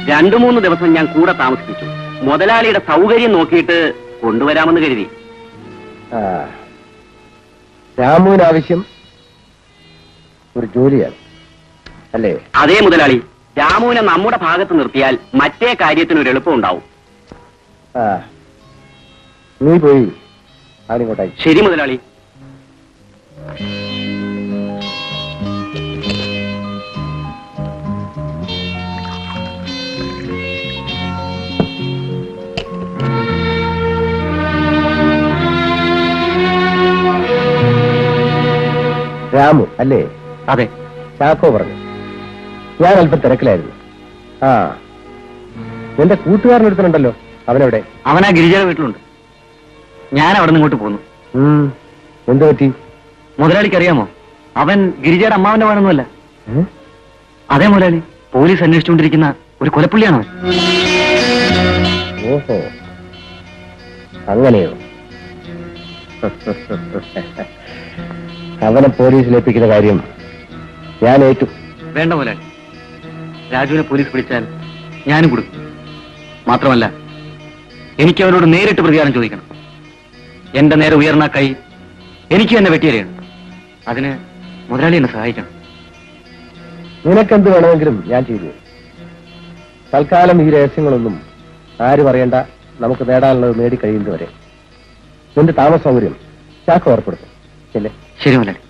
2-3 ദിവസം ഞാൻ കൂടെ താമസിപ്പിച്ചു. മുതലാളിയുടെ സൗകര്യം നോക്കിയിട്ട് കൊണ്ടുവരാമെന്ന് കരുതി. രാമുവിന് ആവശ്യം ഒരു ജോലിയാണ് അല്ലേ? അതേ മുതലാളി. രാമുവിനെ നമ്മുടെ ഭാഗത്ത് നിർത്തിയാൽ മറ്റേ കാര്യത്തിന് ഒരു എളുപ്പം ഉണ്ടാവും. നീ പോയി അവനിങ്ങോട്ടായി. ശരി മുതലാളി. രാമു അല്ലേ? അതെ. ചാക്കോ പറഞ്ഞു. ഞാൻ അല്പം തിരക്കിലായിരുന്നു. നിന്റെ കൂട്ടുകാരനെടുത്തിട്ടുണ്ടല്ലോ, അവനെവിടെ? അവനാ ഗിരിജയുടെ വീട്ടിലുണ്ട്. ഞാൻ അവിടെ നിന്ന് ഇങ്ങോട്ട് പോന്നു. എന്ത് പറ്റി? മുതലാളിക്ക് അറിയാമോ, അവൻ ഗിരിജയുടെ അമ്മാവന്റെ വേണമെന്നല്ല. അതേ മുതലാളി, പോലീസ് അന്വേഷിച്ചുകൊണ്ടിരിക്കുന്ന ഒരു കൊലപ്പുള്ളിയാണ് അവൻ. ഓഹോ, അങ്ങനെയോ? അവനെ പോലീസിലേൽപ്പിക്കുന്ന കാര്യം ഞാൻ ഏറ്റു. വേണ്ട മുതലാളി, രാജുവിനെ പോലീസ് പിടിച്ചാൽ ഞാനും കൊടുക്കും. മാത്രമല്ല, എനിക്ക് അവരോട് നേരിട്ട് പ്രതികാരം ചോദിക്കണം. എന്റെ നേരെ ഉയർന്ന കൈ എനിക്ക് തന്നെ വെട്ടിയറിയണം. അതിന് മുതലാളി എന്നെ സഹായിക്കണം. നിനക്കെന്ത് വേണമെങ്കിലും ഞാൻ ചെയ്തു. തൽക്കാലം ഈ രഹസ്യങ്ങളൊന്നും ആരും അറിയണ്ട. നമുക്ക് നേടാനുള്ളത് നേടിക്കഴിയുന്നതുവരെ നിന്റെ താമസ സൗകര്യം ചാക്കോ ഏർപ്പെടുത്തും. ശരി ശരി മുതലാളി.